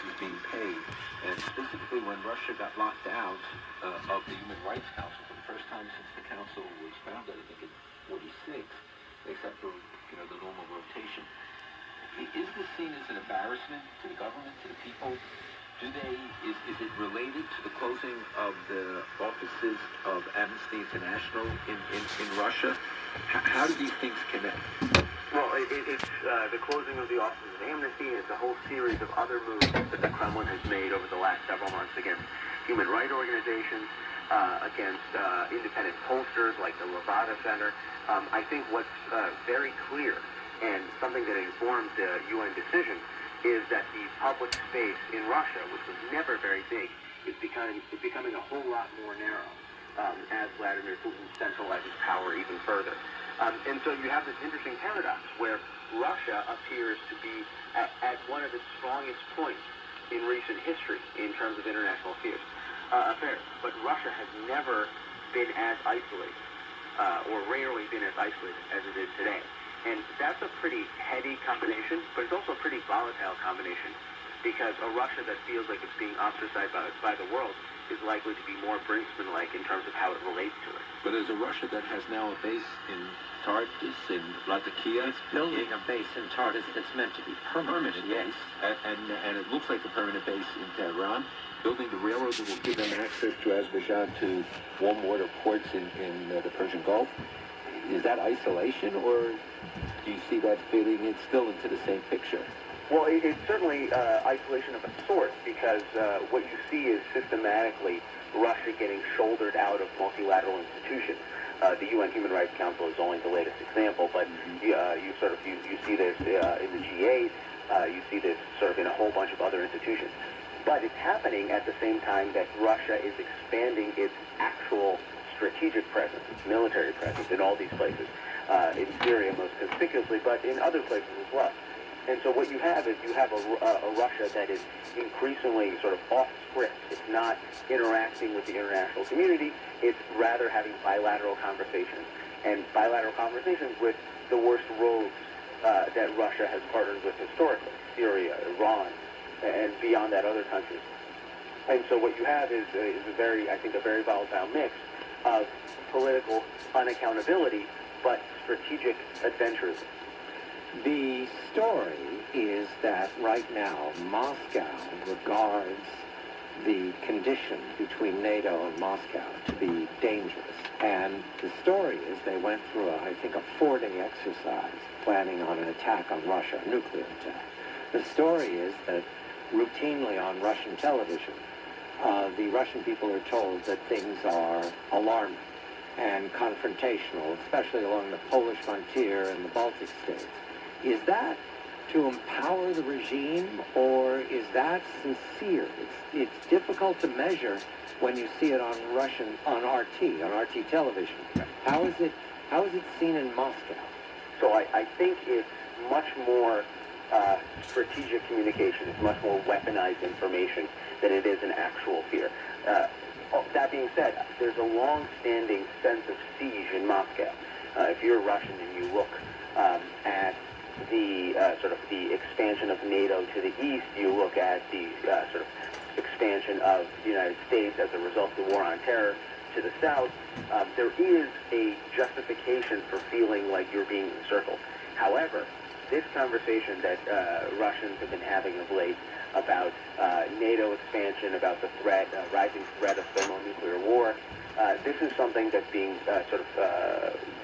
is being paid. And specifically when Russia got locked out of the Human Rights Council for the first time since the council was founded, I think in '46, except for the normal rotation. Is this seen as an embarrassment to the government, to the people? Is it related to the closing of the offices of Amnesty International in Russia? How do these things connect? Well, it's the closing of the offices of Amnesty. It's a whole series of other moves that the Kremlin has made over the last several months against human rights organizations, against independent pollsters like the Levada Center. I think what's very clear and something that informs the UN decision is that the public space in Russia, which was never very big, is becoming a whole lot more narrow as Vladimir Putin centralizes power even further. And so you have this interesting paradox where Russia appears to be at one of its strongest points in recent history in terms of international affairs. But Russia has never been as isolated, or rarely been as isolated as it is today. And that's a pretty heady combination, but it's also a pretty volatile combination, because a Russia that feels like it's being ostracized by the world is likely to be more Brinkman-like in terms of how it relates to it. But there's a Russia that has now a base in Tartus, in Latakia. It's building a base in Tartus that's meant to be permanent, yes. And it looks like a permanent base in Tehran. Building the railroad that will give them access to Azerbaijan to warm water ports in the Persian Gulf. Is that isolation, or do you see that fitting in still into the same picture? Well, it's certainly isolation of a sort, because what you see is systematically Russia getting shouldered out of multilateral institutions. The UN Human Rights Council is only the latest example, but you see this in the G8. You see this sort of in a whole bunch of other institutions. But it's happening at the same time that Russia is expanding its actual strategic presence, its military presence in all these places. In Syria most conspicuously, but in other places as well. And so what you have is a Russia that is increasingly sort of off script. It's not interacting with the international community. It's rather having bilateral conversations, and bilateral conversations with the worst rogues that Russia has partnered with historically: Syria, Iran, and beyond that, other countries. And so what you have is a very volatile mix of political unaccountability, but strategic adventurism. The story is that right now Moscow regards the condition between NATO and Moscow to be dangerous. And the story is they went through, I think, a 4-day exercise planning on an attack on Russia, a nuclear attack. The story is that routinely on Russian television, the Russian people are told that things are alarming and confrontational, especially along the Polish frontier and the Baltic states. Is that to empower the regime, or is that sincere? It's difficult to measure when you see it on RT television. How is it seen in Moscow? So I think it's much more strategic communication. It's much more weaponized information than it is an actual fear. That being said, there's a long-standing sense of siege in Moscow. If you're Russian and you look at the the expansion of NATO to the east, you look at the sort of expansion of the United States as a result of the war on terror to the south, there is a justification for feeling like you're being encircled. However, this conversation that Russians have been having of late about NATO expansion, about the rising threat of thermonuclear war, this is something that's being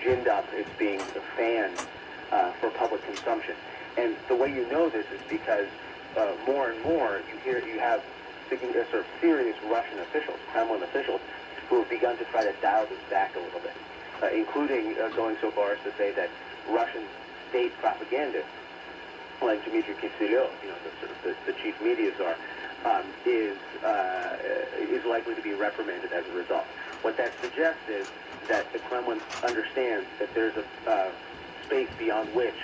ginned up. It's being fanned for public consumption. And the way you know this is because more and more you have sort of serious Russian officials, Kremlin officials, who have begun to try to dial this back a little bit, including going so far as to say that Russian state propagandists, like Dmitry Kiselyov, the chief media czar, is likely to be reprimanded as a result. What that suggests is that the Kremlin understands that there's a space beyond which,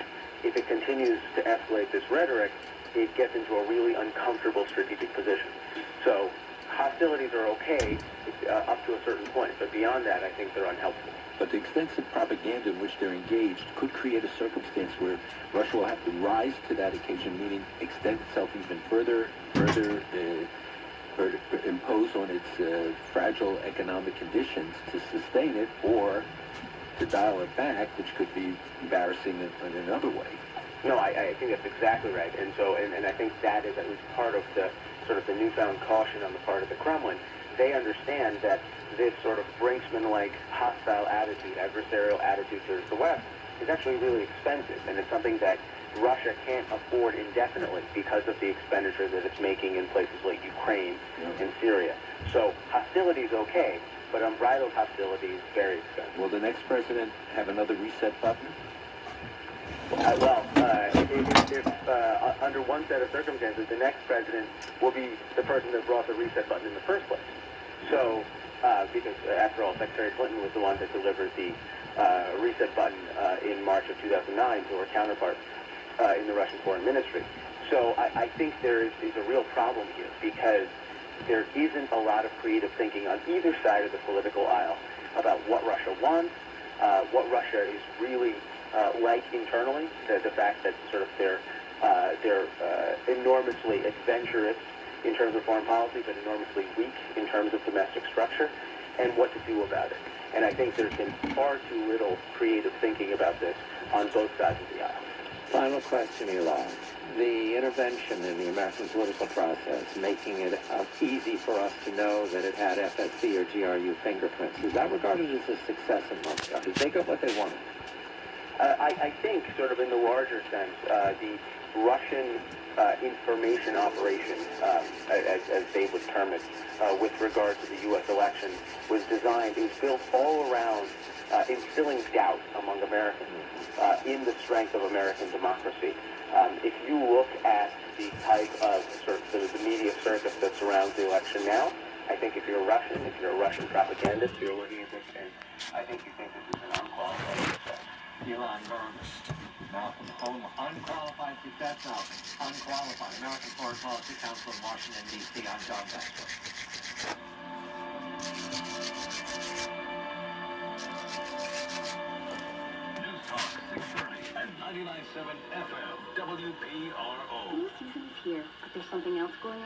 if it continues to escalate this rhetoric, it gets into a really uncomfortable strategic position. So hostilities are okay up to a certain point, but beyond that, I think they're unhelpful. but the extensive propaganda in which they're engaged could create a circumstance where Russia will have to rise to that occasion, meaning extend itself even further, or impose on its fragile economic conditions to sustain it, or to dial it back, which could be embarrassing in another way. No, I think that's exactly right. And so, and I think that is at least part of the sort of the newfound caution on the part of the Kremlin. They understand that this sort of Brinksman-like hostile attitude, adversarial attitude towards the West is actually really expensive, and it's something that Russia can't afford indefinitely because of the expenditure that it's making in places like Ukraine and Syria. So hostility is okay, but unbridled hostility is very expensive. Will the next president have another reset button? If under one set of circumstances, the next president will be the person that brought the reset button in the first place. So, because after all, Secretary Clinton was the one that delivered the reset button in March of 2009 to her counterpart in the Russian Foreign Ministry. So I think there is a real problem here because there isn't a lot of creative thinking on either side of the political aisle about what Russia wants, what Russia is really like internally, the fact that sort of they're enormously adventurous in terms of foreign policy, but enormously weak in terms of domestic structure, and what to do about it. And I think there's been far too little creative thinking about this on both sides of the aisle. Final question, Eli. The intervention in the American political process, making it easy for us to know that it had FSB or GRU fingerprints, is that regarded as a success in Moscow? Did they get what they wanted? I think, sort of in the larger sense, the Russian information operation, as they would term it, with regard to the U.S. election, was designed, it was built all around instilling doubt among Americans in the strength of American democracy. If you look at the type of sort of the media circus that surrounds the election now, I think if you're Russian, if you're a Russian propagandist, you're looking at this, and I think you think this is an unqualified success. Elon Berman. Now from home, unqualified success now. Unqualified. American Foreign Policy Council in Washington, D.C. I'm John Baxter. News Talk 630 and 99.7 FM WPRO. New season is here, but there's something else going on.